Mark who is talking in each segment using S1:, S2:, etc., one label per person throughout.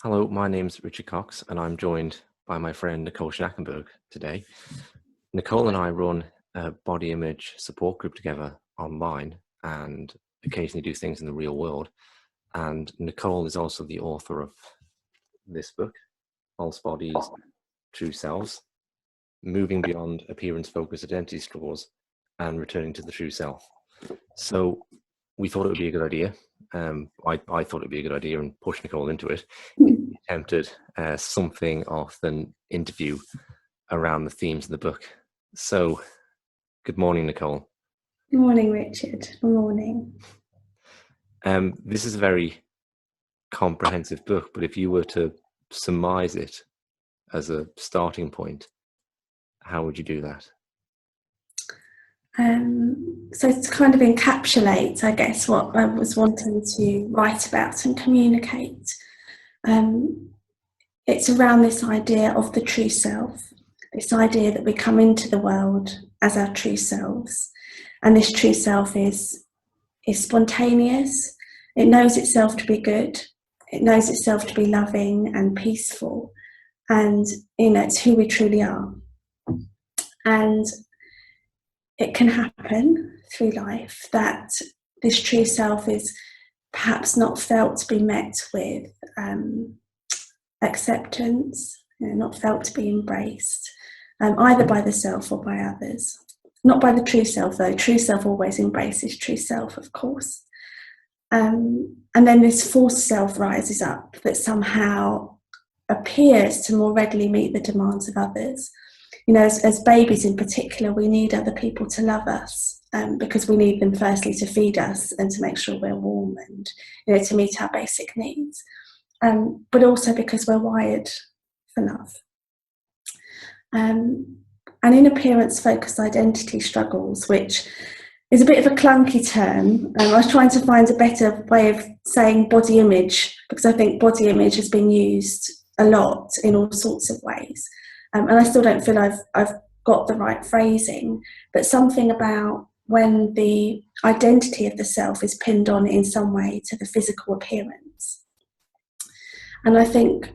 S1: Hello, my name's Richard Cox, and I'm joined by my friend Nicole Schnackenberg today. Nicole and I run a body image support group together online and occasionally do things in the real world. And Nicole is also the author of this book, False Bodies, True Selves, Moving Beyond Appearance-Focused Identity Struggles and Returning to the True Self. So we thought it would be a good idea. I thought it'd be a good idea and push Nicole into it. We attempted something of an interview around the themes of the book. So, good morning, Nicole.
S2: Good morning, Richard. Good morning.
S1: This is a very comprehensive book, but if you were to surmise it as a starting point, how would you do that?
S2: So to kind of encapsulate, I guess, what I was wanting to write about and communicate, it's around this idea of the true self, this idea that we come into the world as our true selves, and this true self is spontaneous. It knows itself to be good. It knows itself to be loving and peaceful, and it's who we truly are. And it can happen through life that this true self is perhaps not felt to be met with acceptance, not felt to be embraced, either by the self or by others. Not by the true self, though. True self always embraces true self, of course. And then this false self rises up that somehow appears to more readily meet the demands of others. As babies in particular, we need other people to love us because we need them firstly to feed us and to make sure we're warm and to meet our basic needs, but also because we're wired for love. And in appearance-focused identity struggles, which is a bit of a clunky term, I was trying to find a better way of saying body image, because I think body image has been used a lot in all sorts of ways. And I still don't feel I've got the right phrasing, but something about when the identity of the self is pinned on in some way to the physical appearance. And I think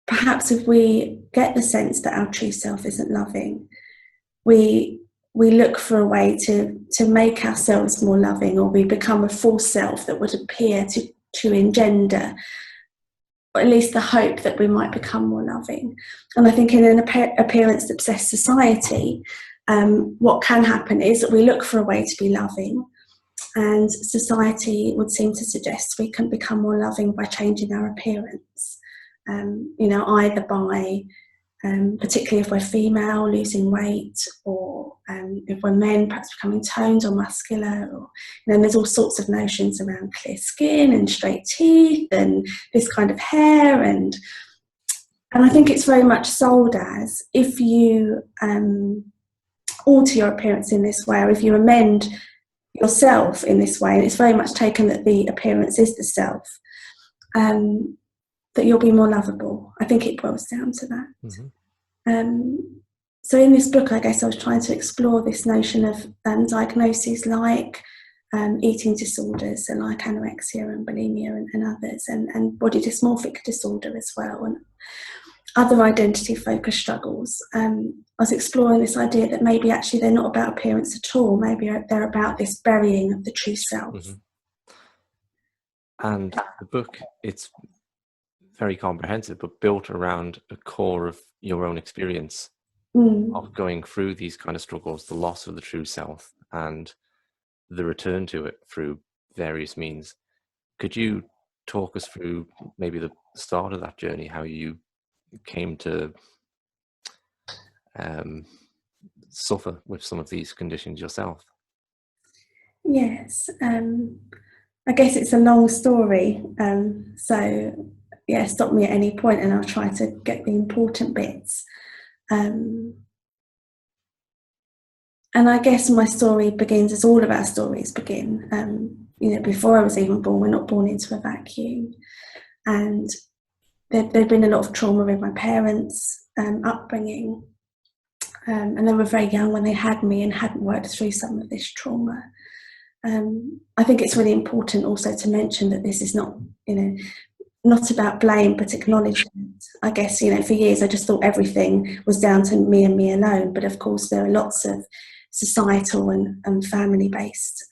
S2: perhaps if we get the sense that our true self isn't loving, we look for a way to make ourselves more loving, or we become a false self that would appear to engender, or at least the hope that we might become more loving. And I think in an appearance-obsessed society, what can happen is that we look for a way to be loving, and society would seem to suggest we can become more loving by changing our appearance, either by, particularly if we're female, losing weight, or if we're men, perhaps becoming toned or muscular, or there's all sorts of notions around clear skin and straight teeth and this kind of hair, and I think it's very much sold as if you alter your appearance in this way, or if you amend yourself in this way, and it's very much taken that the appearance is the self, that you'll be more lovable. I think it boils down to that. Mm-hmm. So in this book, I guess I was trying to explore this notion of diagnoses like eating disorders, and like anorexia and bulimia and others, and body dysmorphic disorder as well, and other identity-focused struggles. I was exploring this idea that maybe actually they're not about appearance at all. Maybe they're about this burying of the true self. Mm-hmm.
S1: And the book, it's very comprehensive, but built around a core of your own experience of going through these kind of struggles, the loss of the true self and the return to it through various means. Could you talk us through maybe the start of that journey, how you came to suffer with some of these conditions yourself?
S2: Yes, I guess it's a long story, so yeah, stop me at any point and I'll try to get the important bits. And I guess my story begins as all of our stories begin. Before I was even born, we're not born into a vacuum. And there'd been a lot of trauma in my parents' upbringing. And they were very young when they had me and hadn't worked through some of this trauma. I think it's really important also to mention that this is not, not about blame, but acknowledgement. I guess, you know, for years I just thought everything was down to me and me alone. But of course, there are lots of societal and family-based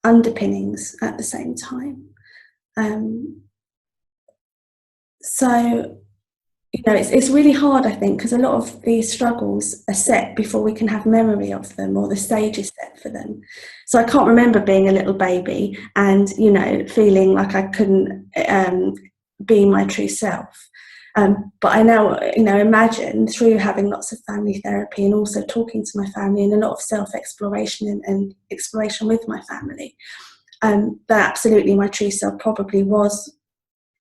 S2: underpinnings at the same time. So, you know, it's really hard, I think, because a lot of these struggles are set before we can have memory of them, or the stage is set for them. So I can't remember being a little baby and, you know, feeling like I couldn't be my true self. But I now, you know, imagine through having lots of family therapy and also talking to my family and a lot of self-exploration and exploration with my family, that absolutely my true self probably was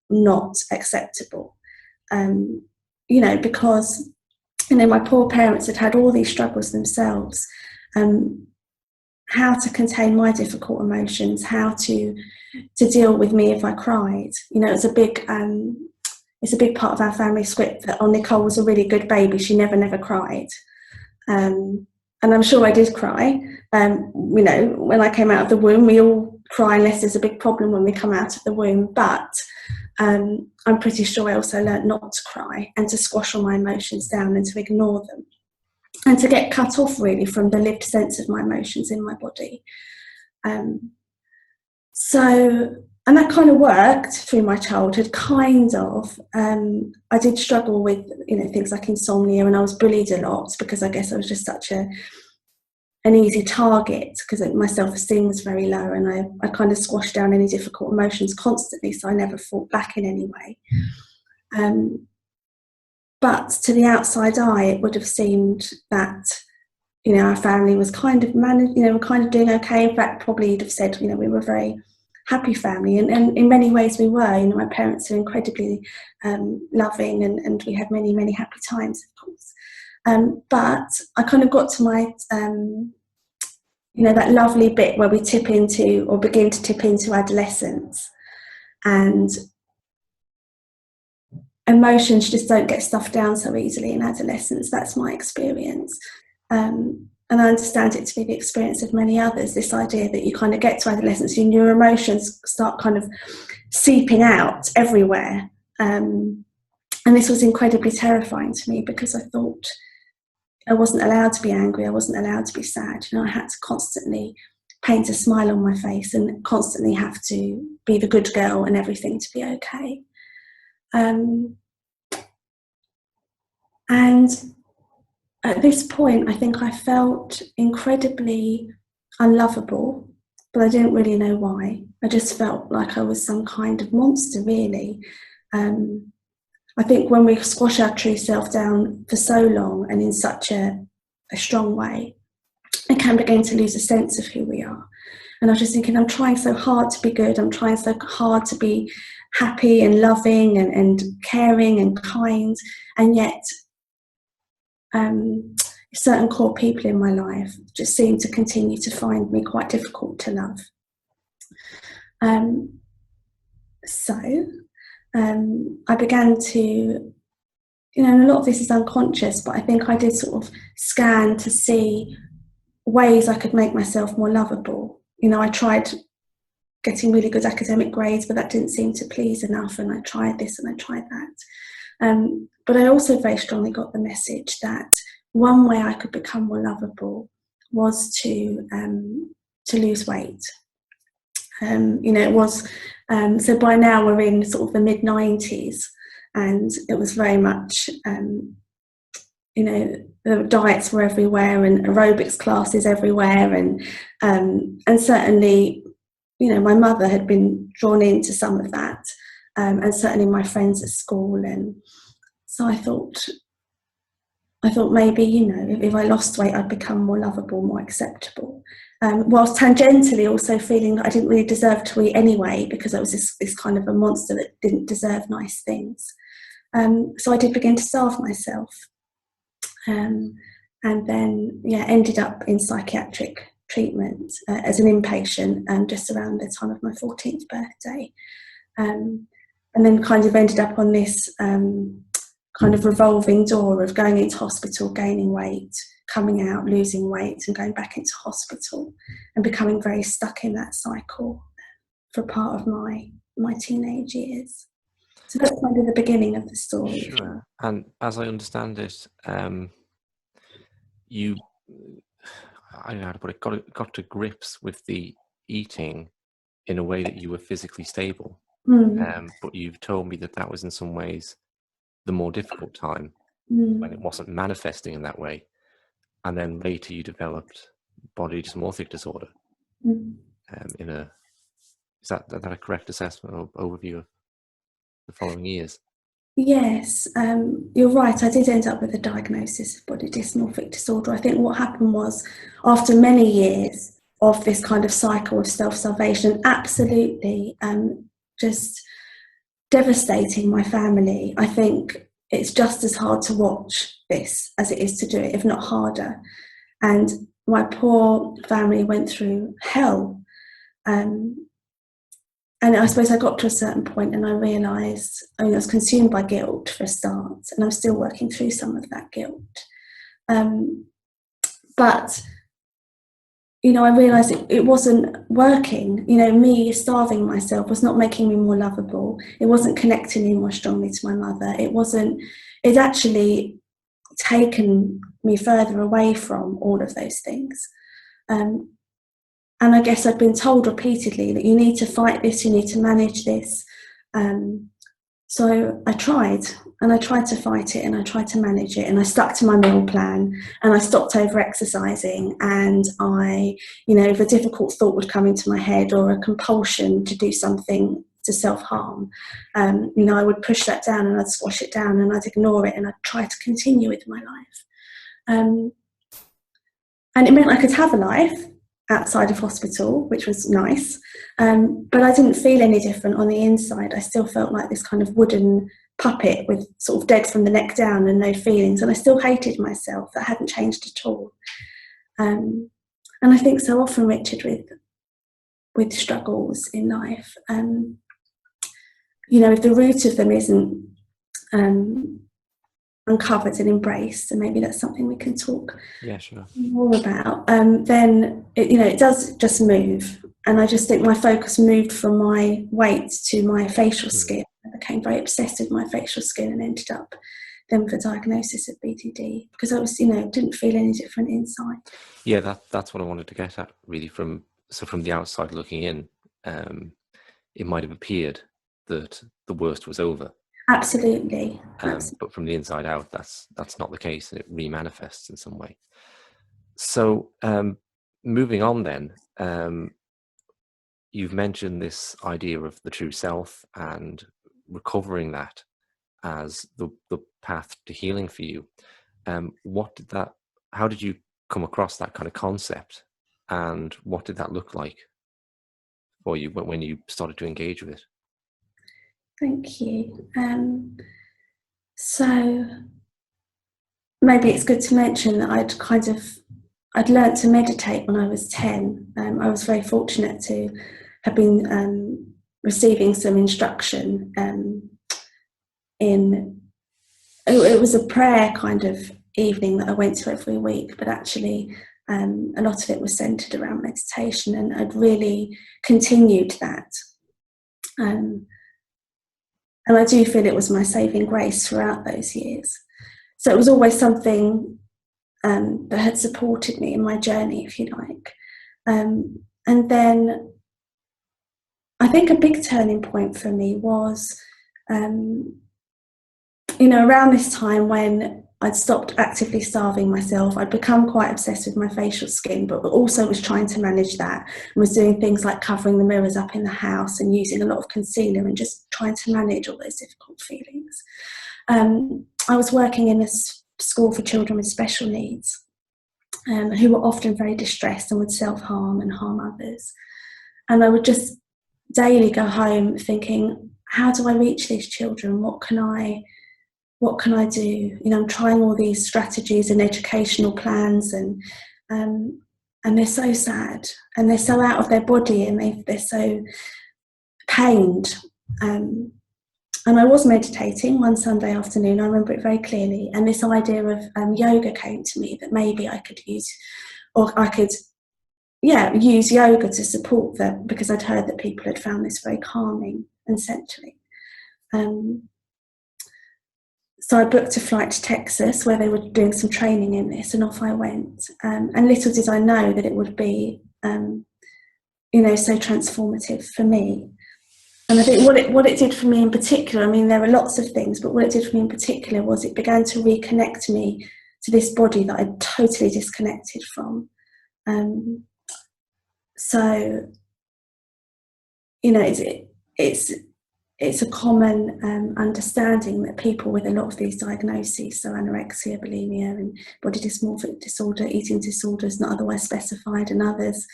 S2: not acceptable. You know, because, you know, my poor parents had had all these struggles themselves. How to contain my difficult emotions, how to deal with me if I cried. You know, it's a big part of our family script that, oh, Nicole was a really good baby, she never cried. And I'm sure I did cry. You know, when I came out of the womb, we all cry unless there's a big problem when we come out of the womb. But I'm pretty sure I also learned not to cry and to squash all my emotions down and to ignore them and to get cut off really from the lived sense of my emotions in my body. And that kind of worked through my childhood, kind of. I did struggle with, you know, things like insomnia, and I was bullied a lot because I guess I was just such an easy target because my self-esteem was very low, and I kind of squashed down any difficult emotions constantly, so I never fought back in any way. But to the outside eye, it would have seemed that, you know, our family was kind of managed, you know, we're kind of doing okay. In fact, probably you'd have said, you know, we were a very happy family, and in many ways we were. You know, my parents are incredibly loving, and we had many happy times, of course. But I kind of got to my, you know, that lovely bit where we tip into, or begin to tip into, adolescence, and emotions just don't get stuffed down so easily in adolescence. That's my experience. And I understand it to be the experience of many others, this idea that you kind of get to adolescence and your emotions start kind of seeping out everywhere. And this was incredibly terrifying to me because I thought I wasn't allowed to be angry, I wasn't allowed to be sad. You know, I had to constantly paint a smile on my face and constantly have to be the good girl and everything to be okay. And at this point, I think I felt incredibly unlovable, but I didn't really know why. I just felt like I was some kind of monster, really. I think when we squash our true self down for so long and in such a strong way, we can begin to lose a sense of who we are. And I was just thinking, I'm trying so hard to be good, I'm trying so hard to be happy and loving and caring and kind, and yet certain core people in my life just seem to continue to find me quite difficult to love. I began to, you know, and a lot of this is unconscious, but I think I did sort of scan to see ways I could make myself more lovable. You know, I tried getting really good academic grades, but that didn't seem to please enough, and I tried this and I tried that. But I also very strongly got the message that one way I could become more lovable was to lose weight. You know, it was, so by now we're in sort of the mid-90s, and it was very much, you know, the diets were everywhere and aerobics classes everywhere, and certainly, you know, my mother had been drawn into some of that, and certainly my friends at school, and so I thought maybe, you know, if I lost weight, I'd become more lovable, more acceptable. Whilst tangentially also feeling that I didn't really deserve to eat anyway, because I was this kind of a monster that didn't deserve nice things. So I did begin to starve myself. And then, yeah, ended up in psychiatric treatment as an inpatient just around the time of my 14th birthday. And then kind of ended up on this kind of revolving door of going into hospital, gaining weight, coming out, losing weight, and going back into hospital, and becoming very stuck in that cycle for part of my my teenage years. So that's kind of the beginning of the story.
S1: Sure. And as I understand it, you, I don't know how to put it, got to grips with the eating in a way that you were physically stable. But you've told me that that was in some ways the more difficult time when it wasn't manifesting in that way. And then later you developed body dysmorphic disorder. Is that a correct assessment or overview of the following years?
S2: Yes, you're right. I did end up with a diagnosis of body dysmorphic disorder. I think what happened was, after many years of this kind of cycle of self-salvation, absolutely just devastating my family. I think it's just as hard to watch this as it is to do it, if not harder. And my poor family went through hell. And I suppose I got to a certain point and I realised, I was consumed by guilt for a start, and I'm still working through some of that guilt. But, I realised it wasn't working. Me starving myself was not making me more lovable. It wasn't connecting me more strongly to my mother. It actually taken me further away from all of those things. And I guess I've been told repeatedly that you need to fight this, you need to manage this. So I tried to fight it, and I tried to manage it, and I stuck to my meal plan, and I stopped over exercising, and if a difficult thought would come into my head or a compulsion to do something to self-harm, I would push that down and I'd squash it down and I'd ignore it and I'd try to continue with my life. And it meant I could have a life outside of hospital, which was nice, but I didn't feel any different on the inside. I still felt like this kind of wooden puppet with sort of dead from the neck down and no feelings, and I still hated myself. That hadn't changed at all. And I think so often, Richard, with struggles in life, if the root of them isn't uncovered and embraced, and maybe that's something we can talk more about, then it does just move. And I just think my focus moved from my weight to my facial skin. I became very obsessed with my facial skin and ended up then with a diagnosis of BDD, because I was didn't feel any different inside.
S1: That's what I wanted to get at, really. From the outside looking in, it might have appeared that the worst was over.
S2: Absolutely.
S1: But from the inside out, that's not the case, and it remanifests in some way. So moving on then, you've mentioned this idea of the true self and recovering that as the path to healing for you. How did you come across that kind of concept, and what did that look like for you when you started to engage with it?
S2: Thank you. So maybe it's good to mention that I'd learnt to meditate when I was 10. I was very fortunate to have been receiving some instruction it was a prayer kind of evening that I went to every week, but actually a lot of it was centred around meditation, and I'd really continued that. And I do feel it was my saving grace throughout those years. So it was always something that had supported me in my journey, if you like. And then I think a big turning point for me was, around this time when I'd stopped actively starving myself. I'd become quite obsessed with my facial skin, but also was trying to manage that, and was doing things like covering the mirrors up in the house and using a lot of concealer and just trying to manage all those difficult feelings. I was working in a school for children with special needs, who were often very distressed and would self-harm and harm others. And I would just daily go home thinking, how do I reach these children? What can I do? I'm trying all these strategies and educational plans, and they're so sad, and they're so out of their body, and they're so pained. And I was meditating one Sunday afternoon, I remember it very clearly, and this idea of yoga came to me, that maybe I could use yoga to support them, because I'd heard that people had found this very calming. essentially. So I booked a flight to Texas where they were doing some training in this, and off I went. And little did I know that it would be, so transformative for me. And I think what it did for me in particular, I mean, there are lots of things, but what it did for me in particular was it began to reconnect me to this body that I'd totally disconnected from. So, it's a common understanding that people with a lot of these diagnoses, so anorexia, bulimia, and body dysmorphic disorder, eating disorders not otherwise specified, and others,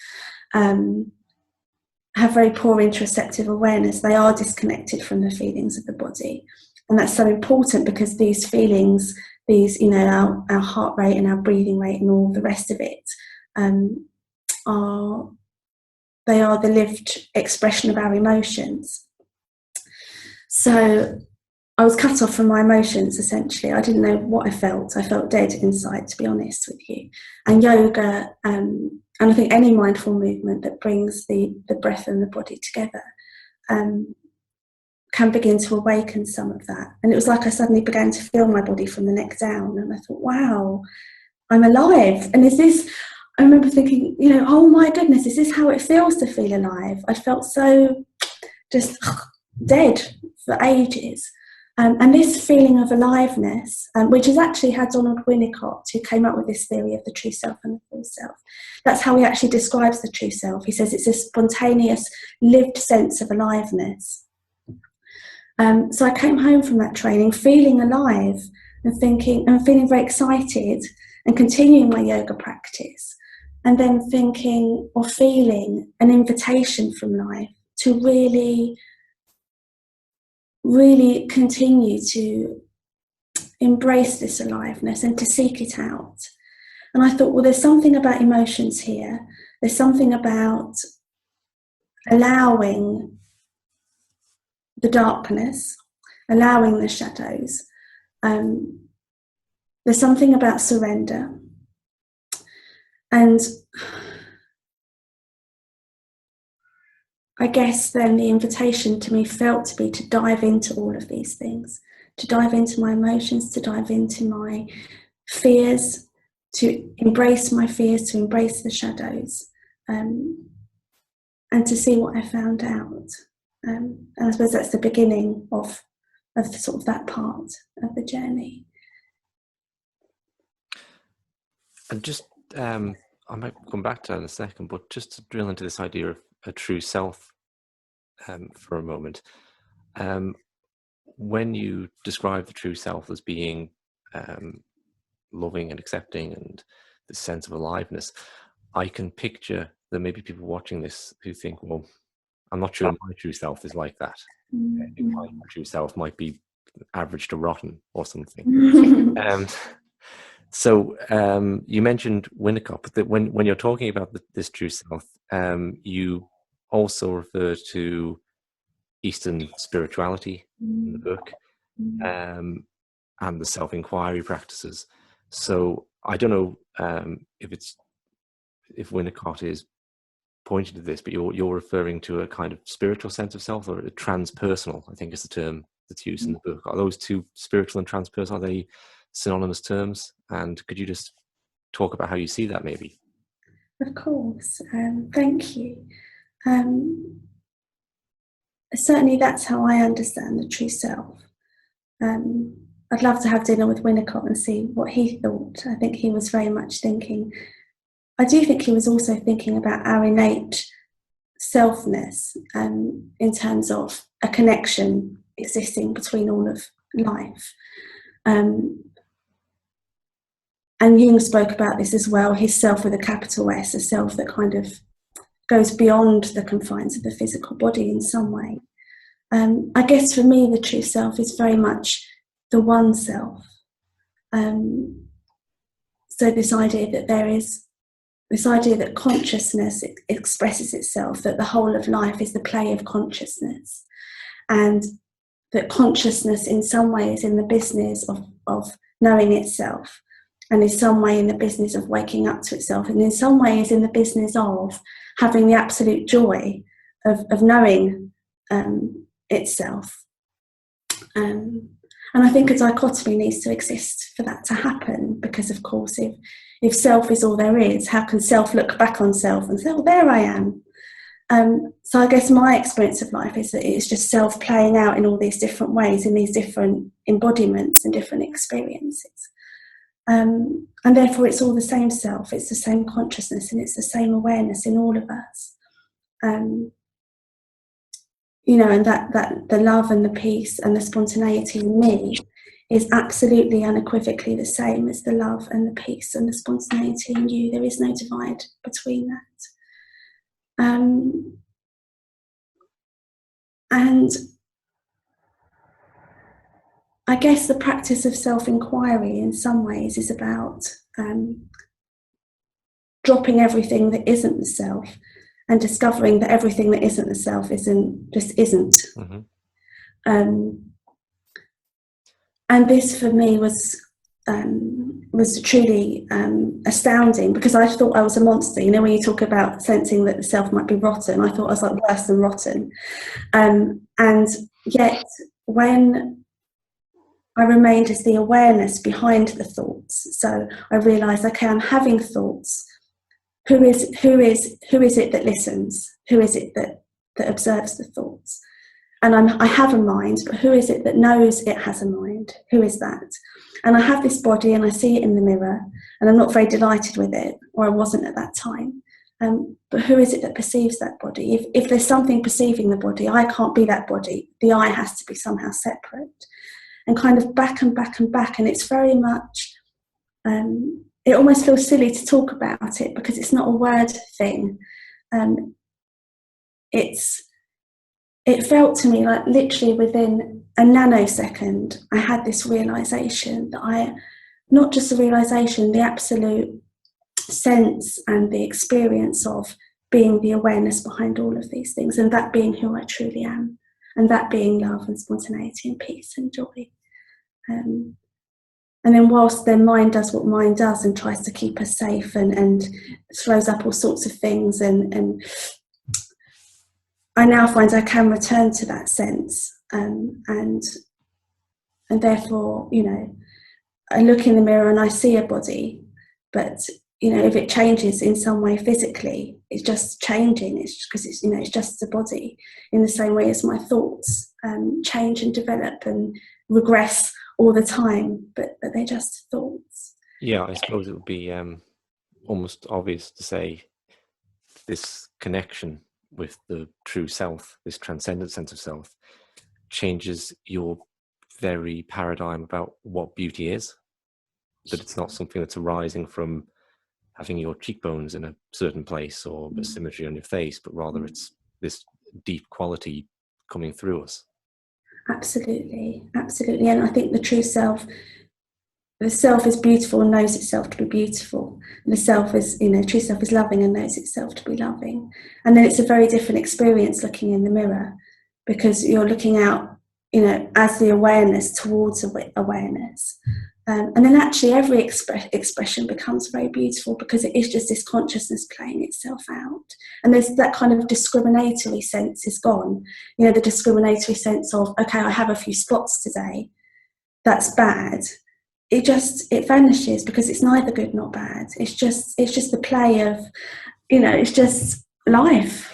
S2: have very poor interoceptive awareness. They are disconnected from the feelings of the body. And that's so important because these feelings, our heart rate and our breathing rate and all the rest of it, they are the lived expression of our emotions. So I was cut off from my emotions, essentially. I didn't know what I felt. I felt dead inside, to be honest with you. And yoga, and I think any mindful movement that brings the breath and the body together can begin to awaken some of that. And it was like I suddenly began to feel my body from the neck down. And I thought, wow, I'm alive. And I remember thinking, oh my goodness, is this how it feels to feel alive? I felt so just dead for ages. And this feeling of aliveness, which has actually had Donald Winnicott, who came up with this theory of the true self and the full self. That's how he actually describes the true self. He says it's a spontaneous, lived sense of aliveness. So I came home from that training feeling alive and feeling very excited and continuing my yoga practice. And then thinking or feeling an invitation from life to really continue to embrace this aliveness and to seek it out. And I thought, well, there's something about emotions here. There's something about allowing the darkness, allowing the shadows. There's something about surrender. And I guess then the invitation to me felt to be to dive into all of these things, to dive into my emotions, to dive into my fears, to embrace my fears, to embrace the shadows, and to see what I found out. And I suppose that's the beginning of sort of that part of the journey.
S1: And just, I might come back to that in a second, but just to drill into this idea of a true self for a moment. When you describe the true self as being loving and accepting and the sense of aliveness, I can picture there may be people watching this who think, well, I'm not sure my true self is like that.
S2: Mm-hmm.
S1: I think my true self might be average to rotten or something. So you mentioned Winnicott, but that when you're talking about this true self, you also refer to Eastern spirituality in the book, and the self-inquiry practices. So I don't know if Winnicott is pointing to this, but you're referring to a kind of spiritual sense of self, or a transpersonal, I think is the term that's used in the book. Are those two, spiritual and transpersonal, are they synonymous terms? And could you just talk about how you see that, maybe?
S2: Of course. Thank you. Certainly that's how I understand the true self. I'd love to have dinner with Winnicott and see what he thought. I think he was very much thinking, I do think he was also thinking about our innate selfness, in terms of a connection existing between all of life. And Jung spoke about this as well, his self with a capital S, a self that kind of goes beyond the confines of the physical body in some way. I guess for me, the true self is very much the one self. So this idea that there is, this idea that consciousness expresses itself, that the whole of life is the play of consciousness, and that consciousness in some way is in the business of knowing itself, and in some way in the business of waking up to itself, and in some way is in the business of having the absolute joy of knowing itself. And I think a dichotomy needs to exist for that to happen, because of course if self is all there is, how can self look back on self and say, oh, there I am? So I guess my experience of life is that it's just self playing out in all these different ways, in these different embodiments and different experiences. And therefore it's all the same self, it's the same consciousness, and it's the same awareness in all of us. And that the love and the peace and the spontaneity in me is absolutely unequivocally the same as the love and the peace and the spontaneity in you. There is no divide between that. And I guess the practice of self-inquiry in some ways is about dropping everything that isn't the self and discovering that everything that isn't the self isn't. Mm-hmm. And this for me was truly astounding, because I thought I was a monster. You know, when you talk about sensing that the self might be rotten, I thought I was like worse than rotten. And yet when I remained as the awareness behind the thoughts, so I realised, okay, I'm having thoughts. Who is it that listens? Who is it that observes the thoughts? And I have a mind, but who is it that knows it has a mind? Who is that? And I have this body and I see it in the mirror, and I'm not very delighted with it, or I wasn't at that time. But who is it that perceives that body? If there's something perceiving the body, I can't be that body. The I has to be somehow separate. And kind of back and back and back. And it's very much, it almost feels silly to talk about it because it's not a word thing. It felt to me like literally within a nanosecond, I had this realization that not just the realization, the absolute sense and the experience of being the awareness behind all of these things, and that being who I truly am, and that being love and spontaneity and peace and joy. And then whilst their mind does what mind does and tries to keep us safe and throws up all sorts of things, and I now find I can return to that sense, and therefore, you know, I look in the mirror and I see a body, but you know, if it changes in some way physically, it's just changing. It's because it's, you know, it's just a body. In the same way as my thoughts change and develop and regress all the time, but they're just thoughts.
S1: Yeah, I suppose it would be almost obvious to say this connection with the true self, this transcendent sense of self, changes your very paradigm about what beauty is. That it's not something that's arising from having your cheekbones in a certain place or a symmetry on your face, but rather it's this deep quality coming through us.
S2: Absolutely, absolutely. And I think the true self, the self is beautiful and knows itself to be beautiful. And the self is, you know, true self is loving and knows itself to be loving. And then it's a very different experience looking in the mirror, because you're looking out, you know, as the awareness towards awareness. And then actually every expression becomes very beautiful, because it is just this consciousness playing itself out. And there's that kind of discriminatory sense is gone. You know, the discriminatory sense of, okay, I have a few spots today, that's bad. It vanishes, because it's neither good nor bad. It's just the play of, you know, it's just life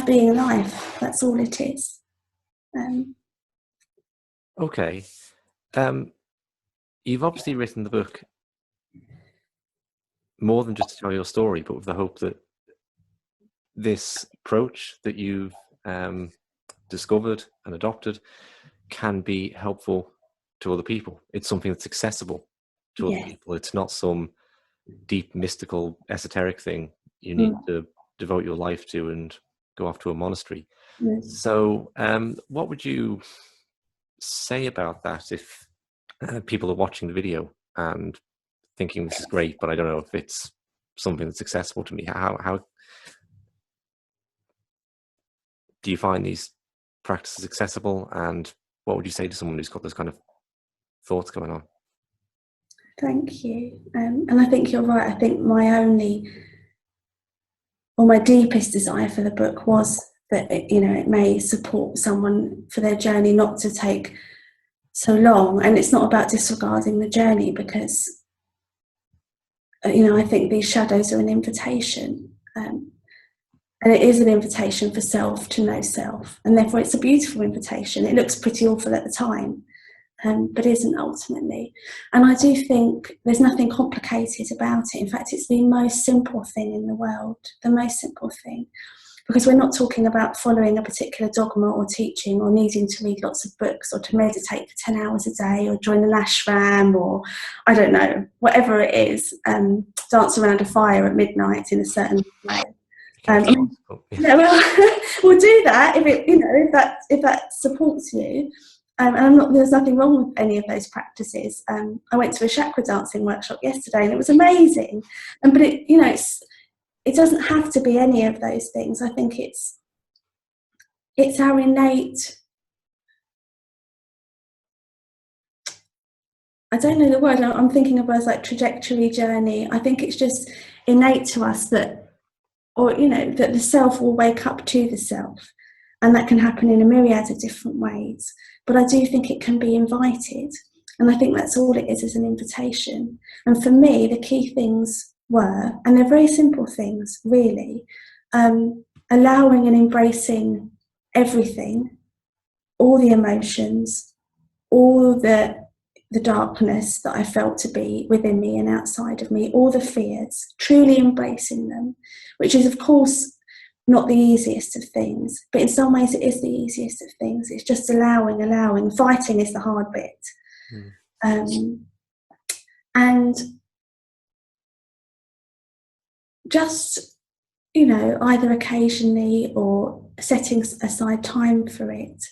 S2: being life. That's all it is.
S1: Okay. You've obviously written the book more than just to tell your story, but with the hope that this approach that you've discovered and adopted can be helpful to other people. It's something that's accessible to other people. It's not some deep, mystical, esoteric thing you need to devote your life to and go off to a monastery. Yes. So what would you say about that if people are watching the video and thinking this is great, but I don't know if it's something that's accessible to me? How do you find these practices accessible, and what would you say to someone who's got those kind of thoughts going on?
S2: Thank you. And I think you're right. I think my deepest desire for the book was that it may support someone for their journey not to take so long. And it's not about disregarding the journey, because I think these shadows are an invitation, and it is an invitation for self to know self, and therefore it's a beautiful invitation. It looks pretty awful at the time, but isn't ultimately. And I do think there's nothing complicated about it. In fact, it's the most simple thing in the world, the most simple thing. Because we're not talking about following a particular dogma or teaching, or needing to read lots of books, or to meditate for 10 hours a day, or join an ashram, or I don't know, whatever it is, dance around a fire at midnight in a certain way. We'll do that if that supports you. And there's nothing wrong with any of those practices. I went to a chakra dancing workshop yesterday, and it was amazing. But it doesn't have to be any of those things. I think it's our innate, I don't know the word, I'm thinking of words like trajectory, journey. I think it's just innate to us that the self will wake up to the self, and that can happen in a myriad of different ways. But I do think it can be invited, and I think that's all it is an invitation. And for me, the key things were, and they're very simple things really, allowing and embracing everything, all the emotions, all the darkness that I felt to be within me and outside of me, all the fears, truly embracing them, which is of course not the easiest of things, but in some ways it is the easiest of things. It's just allowing. Fighting is the hard bit. And just, either occasionally or setting aside time for it,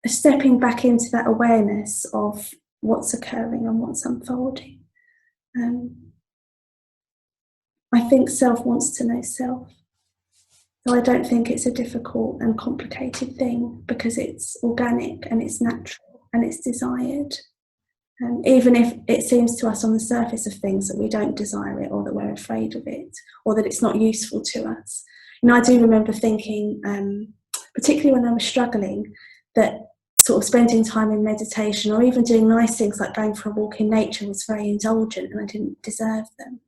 S2: stepping back into that awareness of what's occurring and what's unfolding. I think self wants to know self. So I don't think it's a difficult and complicated thing, because it's organic and it's natural and it's desired. Even if it seems to us on the surface of things that we don't desire it, or that we're afraid of it, or that it's not useful to us. I do remember thinking, particularly when I was struggling, that sort of spending time in meditation, or even doing nice things like going for a walk in nature, was very indulgent, and I didn't deserve them.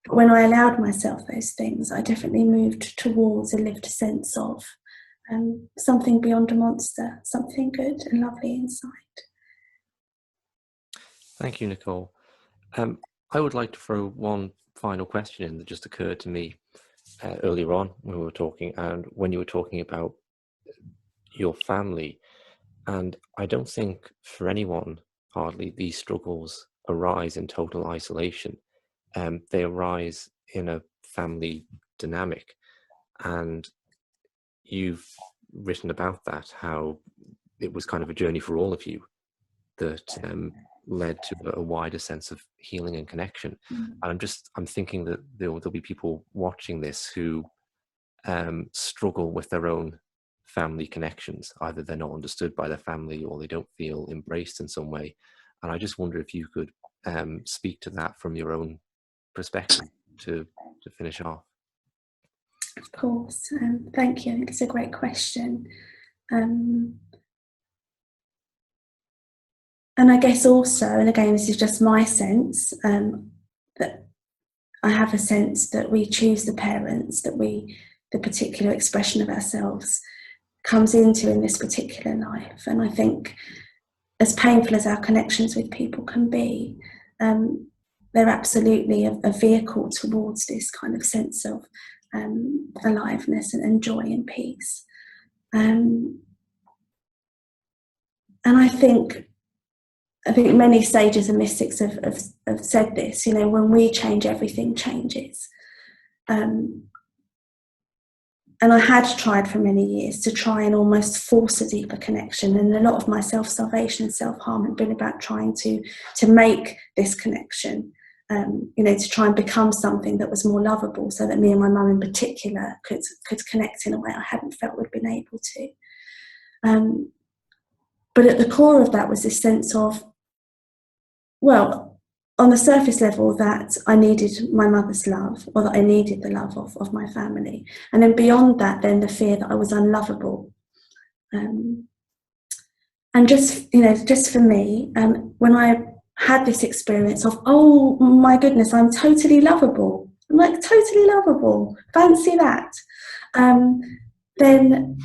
S2: But when I allowed myself those things, I definitely moved towards a lived sense of something beyond a monster, something good and lovely inside.
S1: Thank you, Nicole. I would like to throw one final question in that just occurred to me earlier on when we were talking, and when you were talking about your family. And I don't think for anyone, hardly, these struggles arise in total isolation. They arise in a family dynamic. And you've written about that, how it was kind of a journey for all of you that led to a wider sense of healing and connection. And I'm thinking that there'll be people watching this who struggle with their own family connections. Either they're not understood by their family, or they don't feel embraced in some way. And I just wonder if you could speak to that from your own perspective to finish off.
S2: Of course. Thank you. I think it's a great question. And I guess also, and again, this is just my sense, that I have a sense that we choose the parents that the particular expression of ourselves comes into in this particular life. And I think, as painful as our connections with people can be, they're absolutely a vehicle towards this kind of sense of aliveness and joy and peace. And I think many sages and mystics have said this, when we change, everything changes. And I had tried for many years to try and almost force a deeper connection. And a lot of my self-starvation and self-harm had been about trying to make this connection, to try and become something that was more lovable, so that me and my mum in particular could connect in a way I hadn't felt we'd been able to. But at the core of that was this sense of, well, on the surface level that I needed my mother's love, or that I needed the love of my family. And then beyond that, then the fear that I was unlovable. And just, just for me, when I had this experience of, oh my goodness, I'm totally lovable. I'm like, totally lovable. Fancy that. Then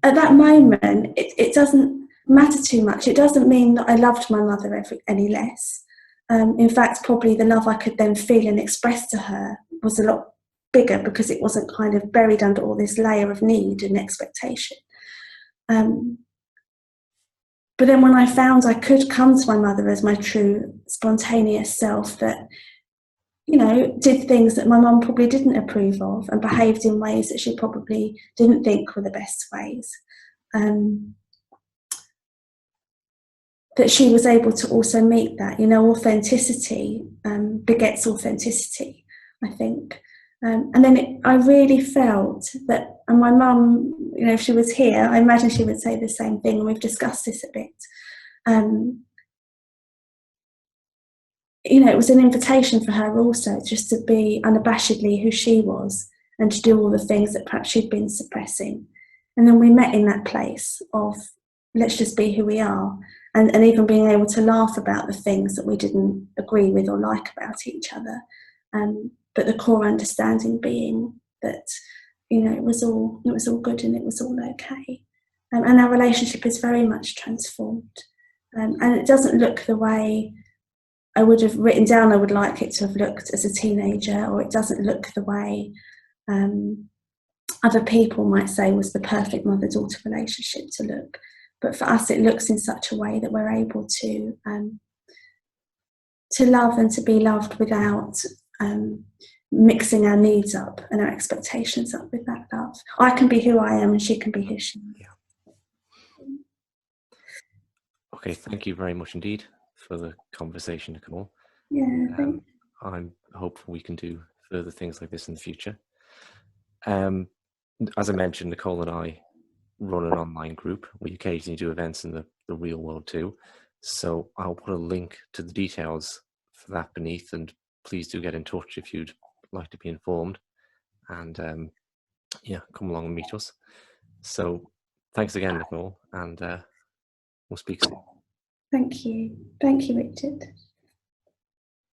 S2: at that moment, it doesn't matter too much. It doesn't mean that I loved my mother any less. In fact, probably the love I could then feel and express to her was a lot bigger, because it wasn't kind of buried under all this layer of need and expectation. But then when I found I could come to my mother as my true spontaneous self, that, did things that my mum probably didn't approve of, and behaved in ways that she probably didn't think were the best ways, that she was able to also meet that. Authenticity begets authenticity, I think. And then I really felt that, and my mum, if she was here, I imagine she would say the same thing, and we've discussed this a bit. It was an invitation for her also, just to be unabashedly who she was, and to do all the things that perhaps she'd been suppressing. And then we met in that place of, let's just be who we are, and even being able to laugh about the things that we didn't agree with or like about each other. But the core understanding being that, it was all good and it was all okay. And our relationship is very much transformed. And it doesn't look the way I would have written down I would like it to have looked as a teenager, or it doesn't look the way other people might say was the perfect mother-daughter relationship to look. But for us, it looks in such a way that we're able to love and to be loved without mixing our needs up and our expectations up with that love. I can be who I am, and she can be who she is.
S1: Yeah. Okay, thank you very much indeed for the conversation, Nicole.
S2: Yeah,
S1: I'm hopeful we can do further things like this in the future. As I mentioned, Nicole and I run an online group. We occasionally do events in the real world too. So I'll put a link to the details for that beneath, and please do get in touch if you'd like to be informed, and come along and meet us. So thanks again, Nicole, and we'll speak soon.
S2: Thank you, Richard.